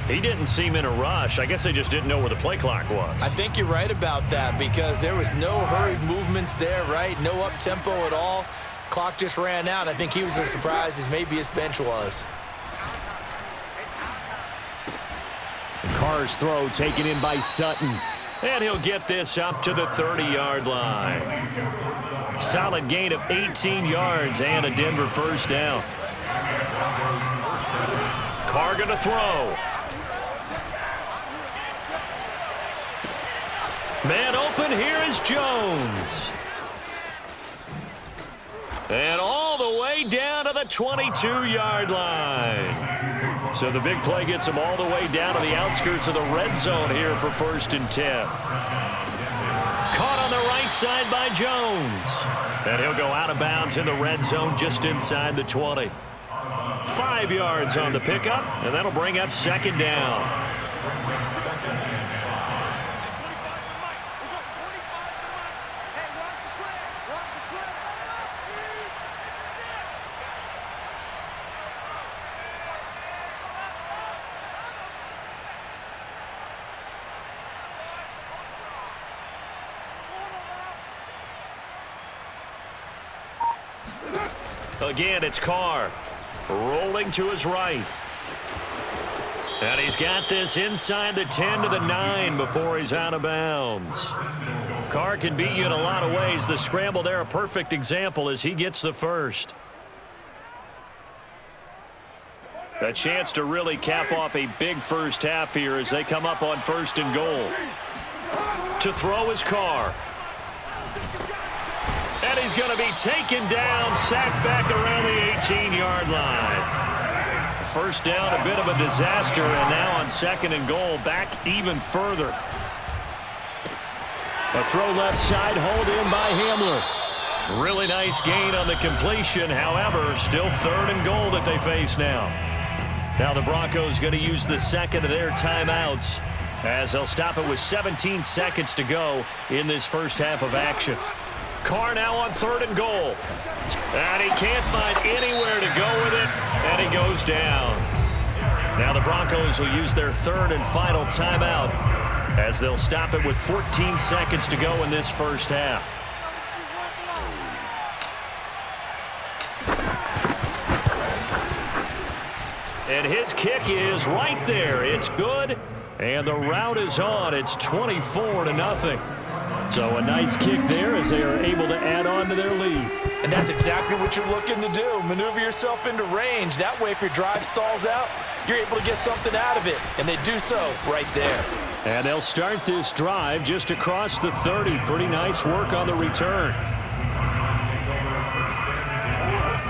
He didn't seem in a rush. I guess they just didn't know where the play clock was. I think you're right about that because there was no hurried movements there, right? No up-tempo at all. Clock just ran out. I think he was as surprised as maybe his bench was. Carr's throw taken in by Sutton. And he'll get this up to the 30-yard line. Solid gain of 18 yards and a Denver first down. Carr going to throw. Man open, here is Jones. And all the way down to the 22-yard line. So the big play gets him all the way down to the outskirts of the red zone here for 1st and 10. Caught on the right side by Jones. And he'll go out of bounds in the red zone just inside the 20. 5 yards on the pickup, and that'll bring up 2nd down. Again, it's Carr. Rolling to his right. And he's got this inside the 10 to the 9 before he's out of bounds. Carr can beat you in a lot of ways. The scramble there, a perfect example as he gets the first. A chance to really cap off a big first half here as they come up on 1st and goal. To throw is Carr. And he's going to be taken down, sacked back around the 18-yard line. First down, a bit of a disaster, and now on 2nd and goal, back even further. A throw left side, hauled in by Hamler. Really nice gain on the completion, however, still 3rd and goal that they face now. Now the Broncos going to use the 2nd of their timeouts as they'll stop it with 17 seconds to go in this first half of action. Carr now on 3rd and goal. And he can't find anywhere to go with it, and he goes down. Now the Broncos will use their 3rd and final timeout as they'll stop it with 14 seconds to go in this first half. And his kick is right there. It's good, and the route is on. It's 24-0. So a nice kick there as they are able to add on to their lead. And that's exactly what you're looking to do. Maneuver yourself into range. That way, if your drive stalls out, you're able to get something out of it. And they do so right there. And they'll start this drive just across the 30. Pretty nice work on the return.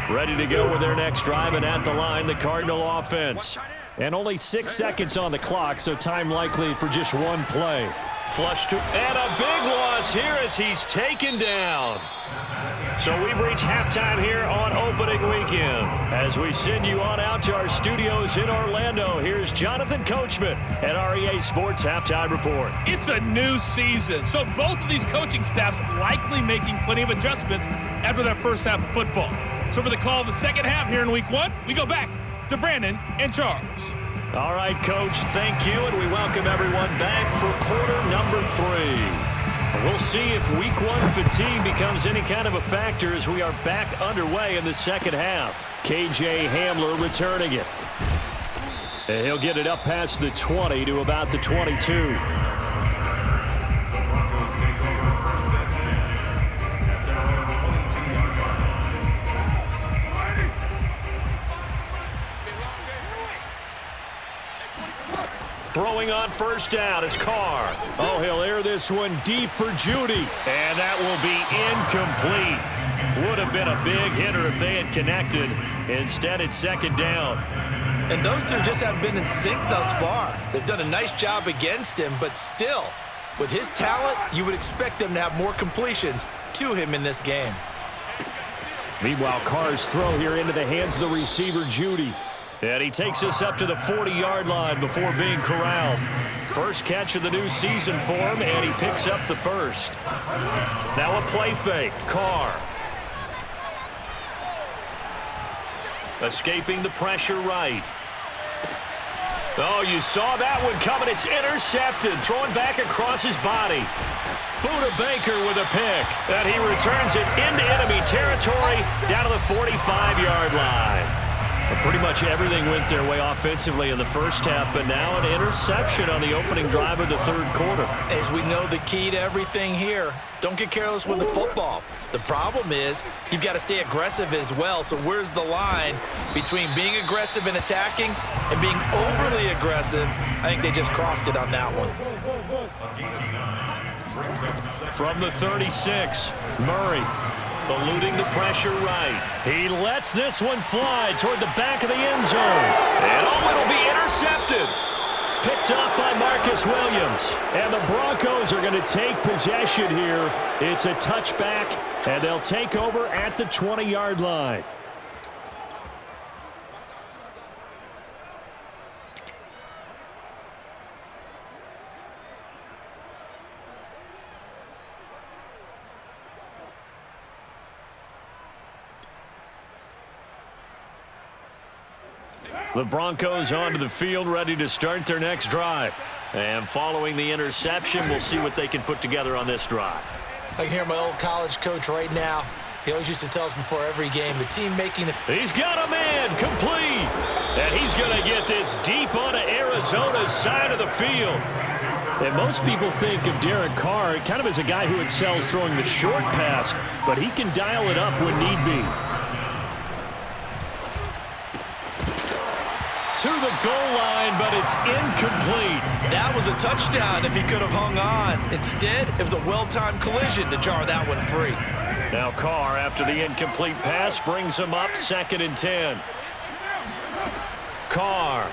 Ready to go with their next drive, and at the line, the Cardinal offense. And only 6 seconds on the clock, so time likely for just one play. Flush to, and a big loss here as he's taken down. So we've reached halftime here on opening weekend. As we send you on out to our studios in Orlando, here's Jonathan Coachman at REA Sports Halftime Report. It's a new season, so both of these coaching staffs likely making plenty of adjustments after their first half of football. So for the call of the second half here in week 1, we go back to Brandon and Charles. All right, Coach, thank you, and we welcome everyone back for quarter number 3. We'll see if week 1 fatigue becomes any kind of a factor as we are back underway in the second half. KJ Hamler returning it. And he'll get it up past the 20 to about the 22. Throwing on first down is Carr. Oh, he'll air this one deep for Judy. And that will be incomplete. Would have been a big hitter if they had connected. Instead, it's 2nd down. And those two just haven't been in sync thus far. They've done a nice job against him, but still, with his talent, you would expect them to have more completions to him in this game. Meanwhile, Carr's throw here into the hands of the receiver, Judy. And he takes us up to the 40-yard line before being corralled. First catch of the new season for him, and he picks up the first. Now a play fake. Carr. Escaping the pressure right. Oh, you saw that one coming. It's intercepted. Throwing back across his body. Buda Baker with a pick. And he returns it into enemy territory down to the 45-yard line. But pretty much everything went their way offensively in the first half, but now an interception on the opening drive of the third quarter. As we know, the key to everything here, don't get careless with the football. The problem is you've got to stay aggressive as well. So where's the line between being aggressive and attacking and being overly aggressive? I think they just crossed it on that one. From the 36, Murray eluding the pressure right. He lets this one fly toward the back of the end zone. And it'll be intercepted. Picked up by Marcus Williams. And the Broncos are going to take possession here. It's a touchback, and they'll take over at the 20-yard line. The Broncos onto the field, ready to start their next drive. And following the interception, we'll see what they can put together on this drive. I can hear my old college coach right now. He always used to tell us before every game, the team making the... He's got a man complete. And he's going to get this deep onto Arizona's side of the field. And most people think of Derek Carr kind of as a guy who excels throwing the short pass, but he can dial it up when need be. To the goal line, but it's incomplete. That was a touchdown if he could have hung on. Instead, it was a well-timed collision to jar that one free. Now Carr, after the incomplete pass, brings him up 2nd and 10. Carr.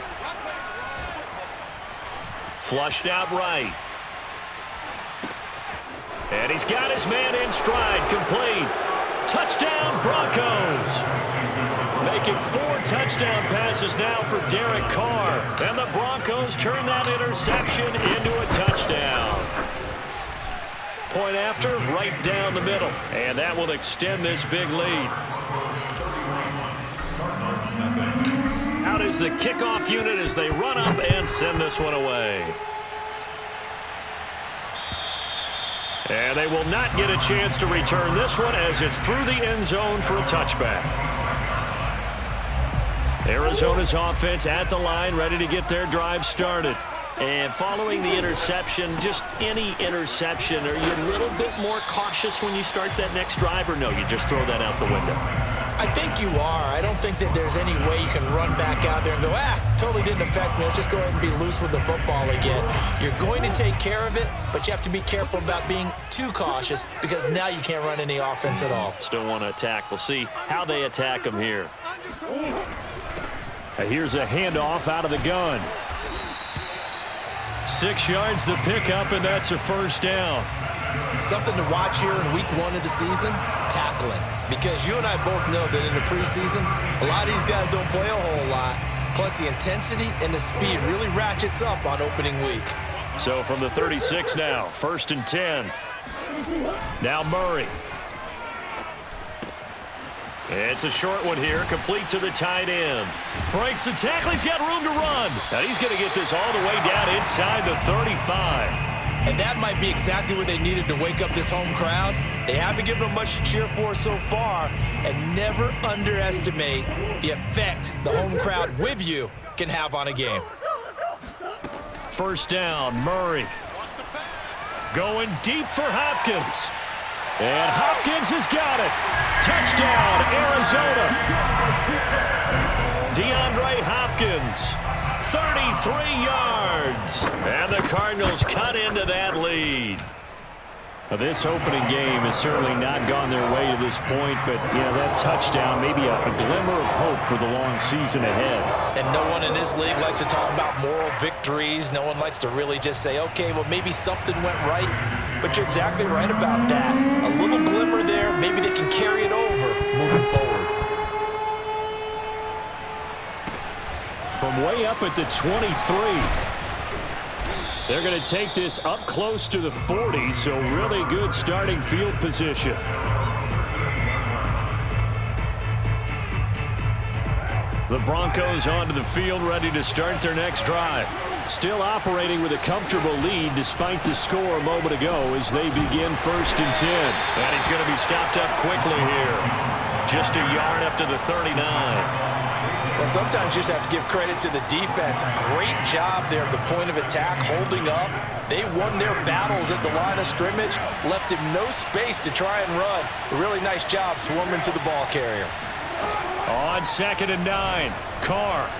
Flushed out right. And he's got his man in stride, complete. Touchdown, Broncos. Making 4 touchdown passes now for Derek Carr. And the Broncos turn that interception into a touchdown. Point after, right down the middle. And that will extend this big lead. Out is the kickoff unit as they run up and send this one away. And they will not get a chance to return this one as it's through the end zone for a touchback. Arizona's offense at the line, ready to get their drive started. And following the interception, just any interception, are you a little bit more cautious when you start that next drive, or no, you just throw that out the window? I think you are. I don't think that there's any way you can run back out there and go, totally didn't affect me. Let's just go ahead and be loose with the football again. You're going to take care of it, but you have to be careful about being too cautious because now you can't run any offense at all. Still want to attack. We'll see how they attack them here. Here's a handoff out of the gun. 6 yards the pickup, and that's a first down. Something to watch here in week 1 of the season, tackling. Because you and I both know that in the preseason, a lot of these guys don't play a whole lot. Plus, the intensity and the speed really ratchets up on opening week. So from the 36 now, 1st and 10. Now Murray. It's a short one here, complete to the tight end. Breaks the tackle, he's got room to run. And he's going to get this all the way down inside the 35. And that might be exactly what they needed to wake up this home crowd. They haven't given them much to cheer for so far, and never underestimate the effect the home crowd with you can have on a game. First down, Murray. Going deep for Hopkins. And Hopkins has got it. Touchdown, Arizona. DeAndre Hopkins, 33 yards. And the Cardinals cut into that lead. Now, this opening game has certainly not gone their way to this point, but, that touchdown, maybe a glimmer of hope for the long season ahead. And no one in this league likes to talk about moral victories. No one likes to really just say, okay, well, maybe something went right. But you're exactly right about that. A little glimmer there, maybe they can carry it over moving forward. From way up at the 23. They're going to take this up close to the 40, so really good starting field position. The Broncos onto the field, ready to start their next drive. Still operating with a comfortable lead despite the score a moment ago as they begin 1st and 10. And he's going to be stopped up quickly here. Just a yard up to the 39. Well, sometimes you just have to give credit to the defense. Great job there at the point of attack, holding up. They won their battles at the line of scrimmage, left him no space to try and run. A really nice job swarming to the ball carrier. On 2nd and 9, Carr.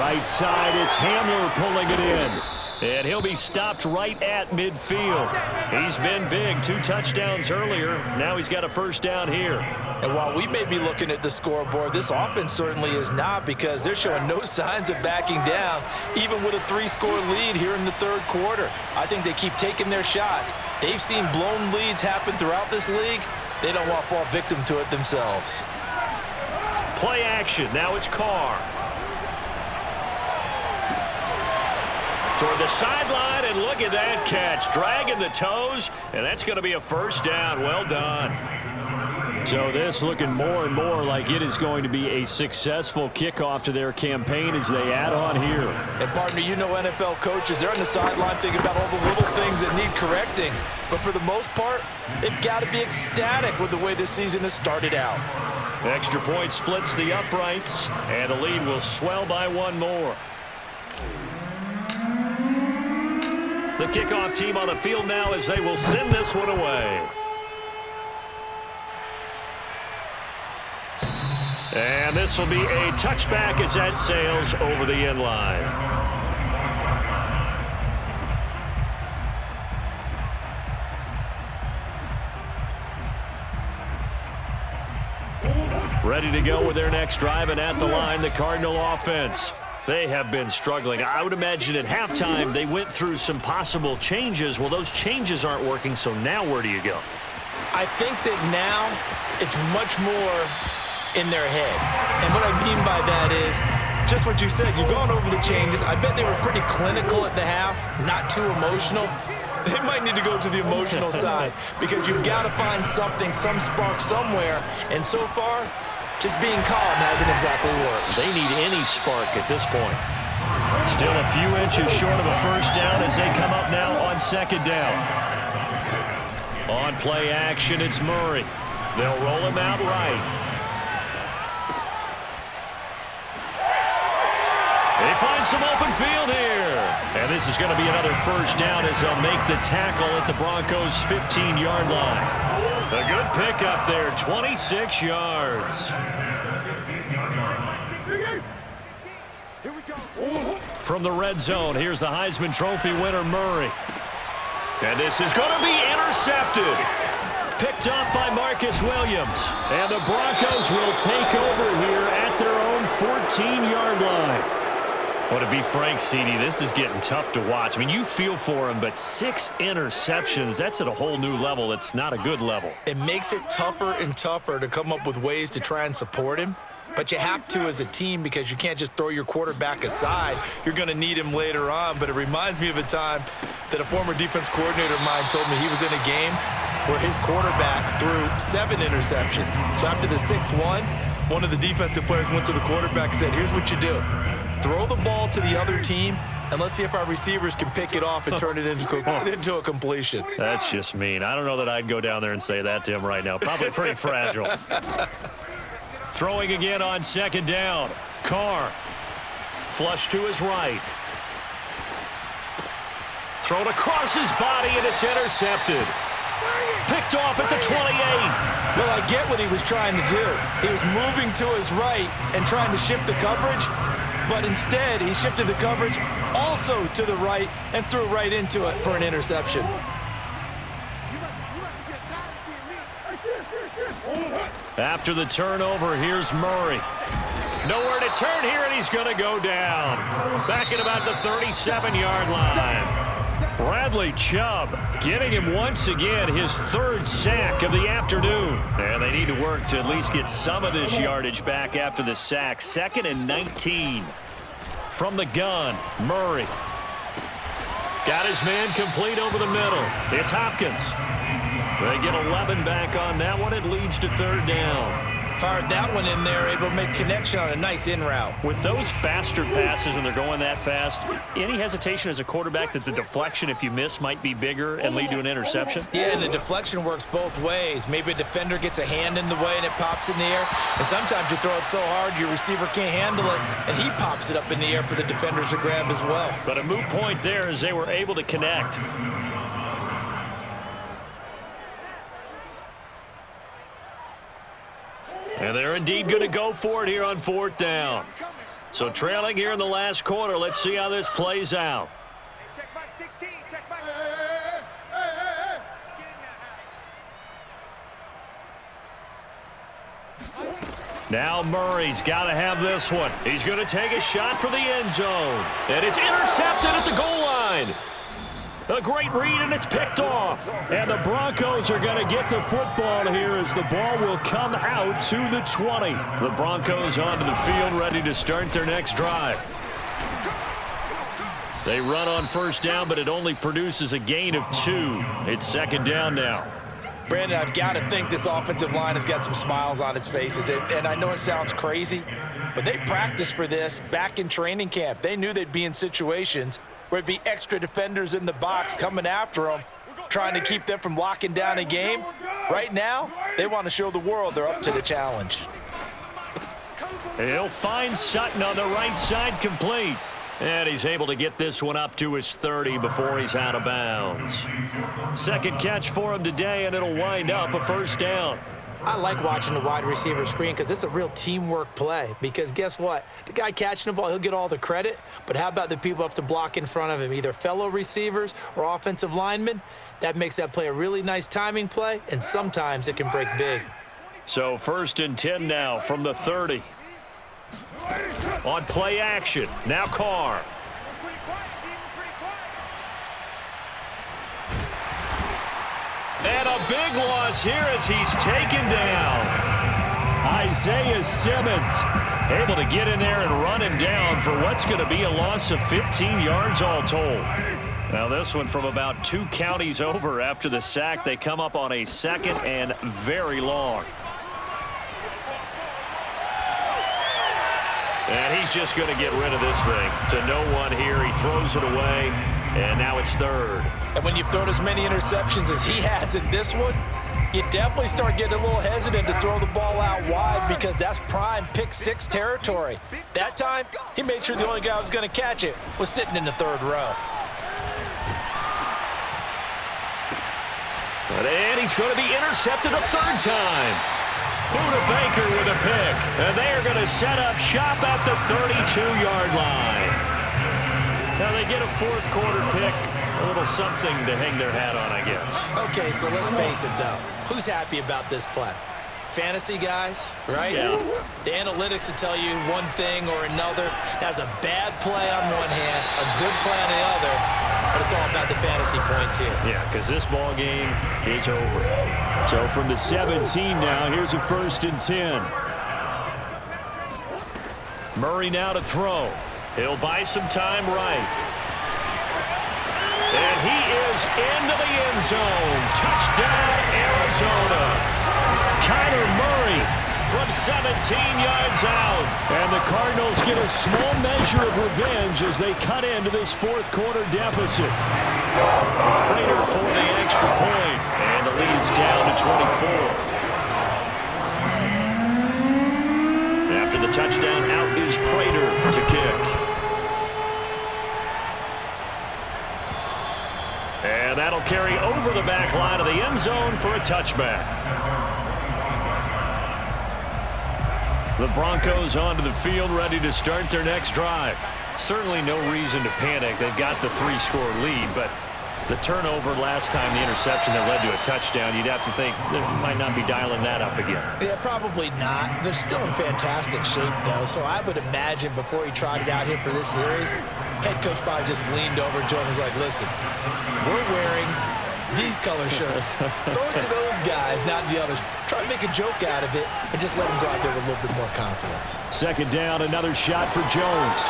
Right side, it's Hamler pulling it in. And he'll be stopped right at midfield. He's been big, 2 touchdowns earlier. Now he's got a 1st down here. And while we may be looking at the scoreboard, this offense certainly is not, because they're showing no signs of backing down, even with a 3-score lead here in the 3rd quarter. I think they keep taking their shots. They've seen blown leads happen throughout this league. They don't want to fall victim to it themselves. Play action. Now it's Carr. Toward the sideline, and look at that catch. Dragging the toes, and that's going to be a 1st down. Well done. So this looking more and more like it is going to be a successful kickoff to their campaign as they add on here. And partner, you know NFL coaches, they're on the sideline thinking about all the little things that need correcting. But for the most part, they've got to be ecstatic with the way this season has started out. Extra point splits the uprights, and the lead will swell by 1 more. The kickoff team on the field now as they will send this one away. And this will be a touchback as that sails over the end line. Ready to go with their next drive, and at the line, the Cardinal offense. They have been struggling. I would imagine at halftime they went through some possible changes. Well, those changes aren't working, so now where do you go? I think that now it's much more in their head. And what I mean by that is just what you said. You've gone over the changes. I bet they were pretty clinical at the half, not too emotional. They might need to go to the emotional side, because you've got to find something, some spark somewhere. And so far, just being calm hasn't exactly worked. They need any spark at this point. Still a few inches short of a 1st down as they come up now on 2nd down. On play action, it's Murray. They'll roll him out right. They find some open field here. And this is going to be another 1st down as they'll make the tackle at the Broncos' 15-yard line. A good pickup there, 26 yards. From the red zone, here's the Heisman Trophy winner, Murray. And this is going to be intercepted. Picked up by Marcus Williams. And the Broncos will take over here at their own 14-yard line. Well, to be frank, CD, this is getting tough to watch. I mean, you feel for him, but 6 interceptions, that's at a whole new level. It's not a good level. It makes it tougher and tougher to come up with ways to try and support him. But you have to as a team, because you can't just throw your quarterback aside. You're going to need him later on. But it reminds me of a time that a former defense coordinator of mine told me he was in a game where his quarterback threw 7 interceptions. So after the 6-1, one of the defensive players went to the quarterback and said, here's what you do. Throw the ball to the other team, and let's see if our receivers can pick it off and turn it into a completion. That's just mean. I don't know that I'd go down there and say that to him right now. Probably pretty fragile. Throwing again on 2nd down. Carr. Flush to his right. Thrown across his body, and it's intercepted. Picked off at the 28. Well, I get what he was trying to do. He was moving to his right and trying to shift the coverage, but instead he shifted the coverage also to the right and threw right into it for an interception. After the turnover, here's Murray. Nowhere to turn here, and he's going to go down. Back at about the 37-yard line. Bradley Chubb getting him once again his 3rd sack of the afternoon. And they need to work to at least get some of this yardage back after the sack. 2nd and 19. From the gun, Murray. Got his man complete over the middle. It's Hopkins. They get 11 back on that one. It leads to 3rd down. Fired that one in there, able to make connection on a nice in route. With those faster passes and they're going that fast, any hesitation as a quarterback that the deflection, if you miss, might be bigger and lead to an interception? Yeah, and the deflection works both ways. Maybe a defender gets a hand in the way and it pops in the air. And sometimes you throw it so hard your receiver can't handle it, and he pops it up in the air for the defenders to grab as well. But a moot point there as they were able to connect. And they're indeed going to go for it here on 4th down. So trailing here in the last quarter. Let's see how this plays out. Check back 16. Check back. Now Murray's got to have this one. He's going to take a shot for the end zone. And it's intercepted at the goal line. A great read, and it's picked off. And the Broncos are going to get the football here as the ball will come out to the 20. The Broncos onto the field, ready to start their next drive. They run on 1st down, but it only produces a gain of 2. It's 2nd down now. Brandon, I've got to think this offensive line has got some smiles on its faces. And I know it sounds crazy, but they practiced for this back in training camp. They knew they'd be in situations where it'd be extra defenders in the box coming after them, trying to keep them from locking down a game. Right now, they want to show the world they're up to the challenge. He'll find Sutton on the right side, complete. And he's able to get this one up to his 30 before he's out of bounds. 2nd catch for him today, and it'll wind up a 1st down. I like watching the wide receiver screen because it's a real teamwork play. Because guess what? The guy catching the ball, he'll get all the credit. But how about the people who have to block in front of him, either fellow receivers or offensive linemen? That makes that play a really nice timing play, and sometimes it can break big. So 1st and 10 now from the 30. On play action, now Carr. And a big loss here as he's taken down. Isaiah Simmons able to get in there and run him down for what's going to be a loss of 15 yards all told. Now this one from about 2 counties over after the sack. They come up on a 2nd and very long. And he's just going to get rid of this thing to no one here. He throws it away, and now it's 3rd. And when you've thrown as many interceptions as he has in this one, you definitely start getting a little hesitant to throw the ball out wide because that's prime pick 6 territory. That time, he made sure the only guy who was going to catch it was sitting in the 3rd row. And he's going to be intercepted a 3rd time. Buda Baker with a pick. And they are going to set up shop at the 32-yard line. Now they get a 4th quarter pick. A little something to hang their hat on, I guess. Okay, so let's face it, though. Who's happy about this play? Fantasy guys, right? Yeah. The analytics will tell you one thing or another. That's a bad play on one hand, a good play on the other, but it's all about the fantasy points here. Yeah, because this ball game is over. So from the 17 now, here's a 1st and 10. Murray now to throw. He'll buy some time right. And he is into the end zone. Touchdown, Arizona. Kyler Murray from 17 yards out. And the Cardinals get a small measure of revenge as they cut into this 4th quarter deficit. Prater for the extra point. And the lead's down to 24. After the touchdown, out is Prater to kick. And that'll carry over the back line of the end zone for a touchback. The Broncos onto the field, ready to start their next drive. Certainly no reason to panic. They've got the 3-score lead, but the turnover last time, the interception that led to a touchdown, you'd have to think they might not be dialing that up again. Yeah, probably not. They're still in fantastic shape, though, so I would imagine before he trotted out here for this series, head coach probably just leaned over to him and was like, listen, we're wearing these color shirts. Throw it to those guys, not the others. Try to make a joke out of it and just let them go out there with a little bit more confidence. 2nd down, another shot for Jones.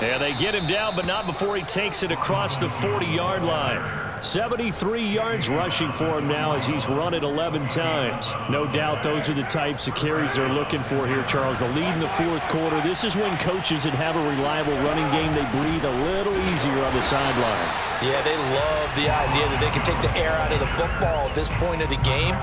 And they get him down, but not before he takes it across the 40-yard line. 73 yards rushing for him now as he's run it 11 times. No doubt those are the types of carries they're looking for here, Charles. The lead in the fourth quarter. This is when coaches that have a reliable running game, they breathe a little easier on the sideline. Yeah, they love the idea that they can take the air out of the football at this point of the game.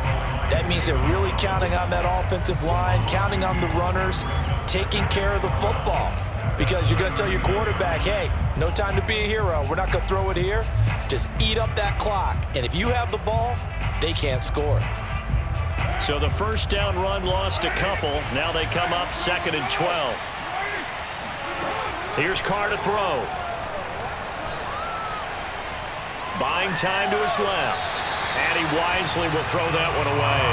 That means they're really counting on that offensive line, counting on the runners, taking care of the football. Because you're going to tell your quarterback, hey, no time to be a hero. We're not going to throw it here. Just eat up that clock. And if you have the ball, they can't score. So the first down run lost a couple. Now they come up 2nd and 12. Here's Carr to throw. Buying time to his left. And he wisely will throw that one away.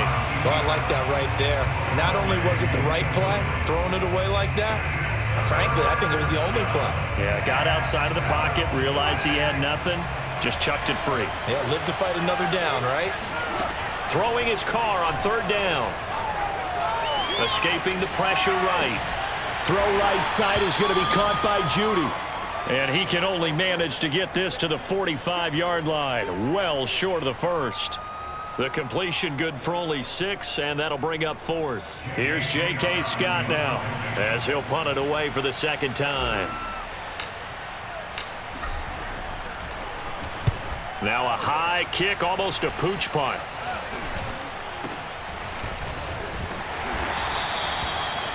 Well, I like that right there. Not only was it the right play, throwing it away like that, frankly, I think it was the only play. Yeah, got outside of the pocket, realized he had nothing, just chucked it free. Yeah, live to fight another down, right? Throwing his Carr on 3rd down. Escaping the pressure right. Throw right side is going to be caught by Judy. And he can only manage to get this to the 45-yard line, well short of the first. The completion good for only 6, and that'll bring up 4th. Here's J.K. Scott now, as he'll punt it away for the 2nd time. Now a high kick, almost a pooch punt.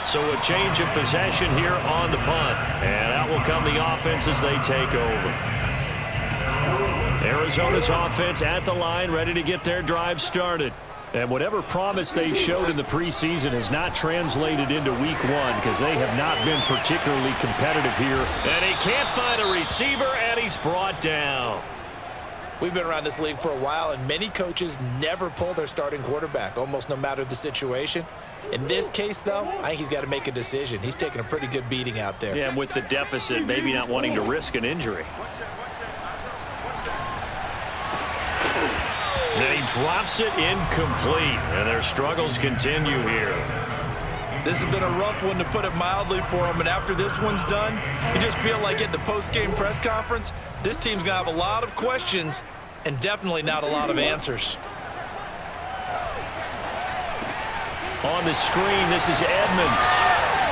So a change of possession here on the punt. And out will come the offense as they take over. Arizona's offense at the line, ready to get their drive started. And whatever promise they showed in the preseason has not translated into week 1 because they have not been particularly competitive here. And he can't find a receiver, and he's brought down. We've been around this league for a while, and many coaches never pull their starting quarterback, almost no matter the situation. In this case, though, I think he's got to make a decision. He's taking a pretty good beating out there. Yeah, and with the deficit, maybe not wanting to risk an injury. Then he drops it incomplete, and their struggles continue here. This has been a rough one, to put it mildly, for him, and after this one's done, you just feel like at the post-game press conference, this team's going to have a lot of questions and definitely not a lot of answers. On the screen, this is Edmonds.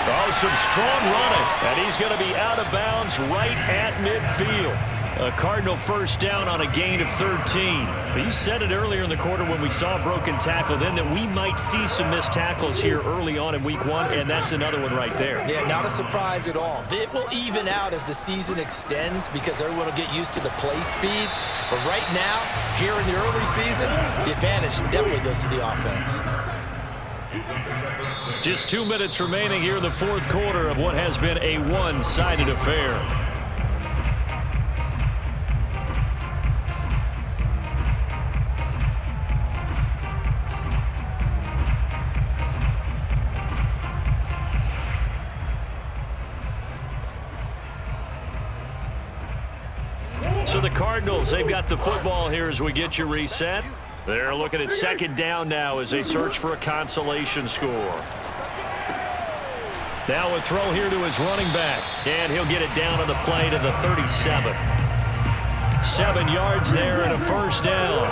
Oh, some strong running, and he's going to be out of bounds right at midfield. A Cardinal first down on a gain of 13. You said it earlier in the quarter when we saw a broken tackle then that we might see some missed tackles here early on in week 1, and that's another one right there. Yeah, not a surprise at all. It will even out as the season extends because everyone will get used to the play speed. But right now, here in the early season, the advantage definitely goes to the offense. Just 2 minutes remaining here in the fourth quarter of what has been a one-sided affair. So the Cardinals, they've got the football here as we get you reset. They're looking at 2nd down now as they search for a consolation score. Now a throw here to his running back, and he'll get it down on the play to the 37. 7 yards there and a first down.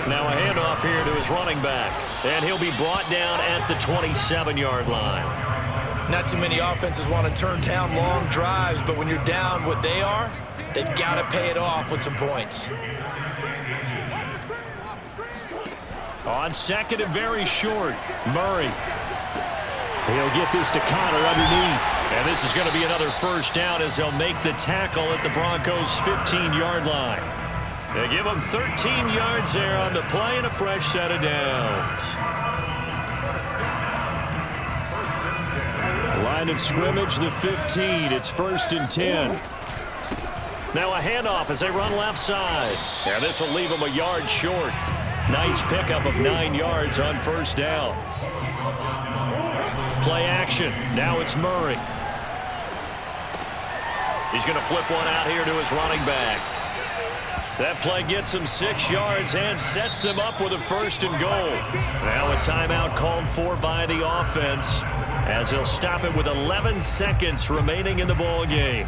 Now a handoff here to his running back, and he'll be brought down at the 27-yard line. Not too many offenses want to turn down long drives, but when you're down what they are, they've got to pay it off with some points. On 2nd and very short, Murray. He'll get this to Connor underneath. And this is going to be another first down as they'll make the tackle at the Broncos' 15-yard line. They give them 13 yards there on the play and a fresh set of downs. Line of scrimmage, the 15. It's 1st and 10. Now a handoff as they run left side. And this will leave them a yard short. Nice pickup of 9 yards on first down. Play action. Now it's Murray. He's going to flip one out here to his running back. That play gets him 6 yards and sets them up with a 1st and goal. Now a timeout called for by the offense as he'll stop it with 11 seconds remaining in the ball game.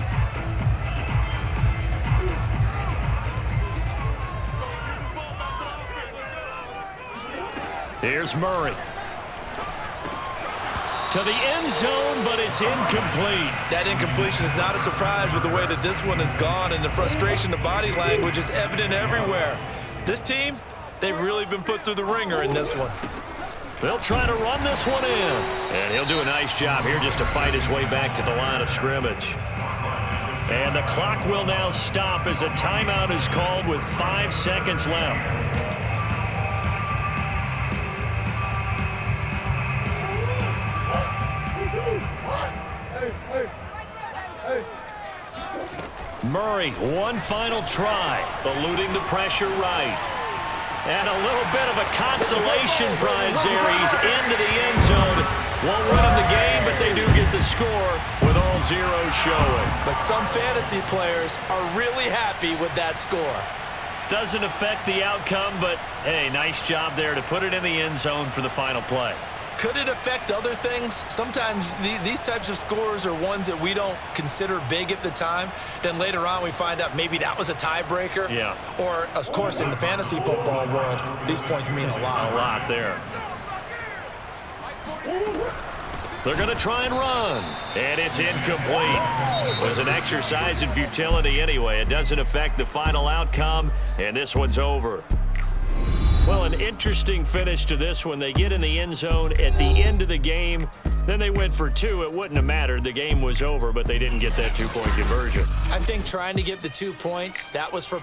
Here's Murray. To the end zone, but it's incomplete. That incompletion is not a surprise with the way that this one has gone, and the frustration, the body language is evident everywhere. This team, they've really been put through the ringer in this one. They'll try to run this one in. And he'll do a nice job here just to fight his way back to the line of scrimmage. And the clock will now stop as a timeout is called with 5 seconds left. Murray, one final try, eluding the pressure right. And a little bit of a consolation prize there. He's into the end zone. Won't win him the game, but they do get the score with all zeros showing. But some fantasy players are really happy with that score. Doesn't affect the outcome, but, hey, nice job there to put it in the end zone for the final play. Could it affect other things? Sometimes these types of scores are ones that we don't consider big at the time. Then later on we find out maybe that was a tiebreaker. Yeah. Or, of course, in the fantasy football world, these points mean a lot. A lot there. They're going to try and run. And it's incomplete. It was an exercise in futility anyway. It doesn't affect the final outcome, and this one's over. Well, an interesting finish to this one. They get in the end zone at the end of the game. Then they went for 2. It wouldn't have mattered. The game was over, but they didn't get that 2-point conversion. I think trying to get the 2 points, that was for